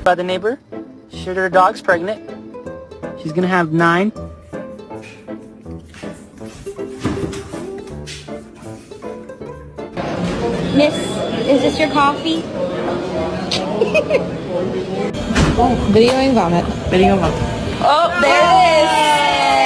By the neighbor, she heard her dog's pregnant. She's gonna have 9. Miss, is this your coffee? Videoing vomit. Video mom. Oh, there it is.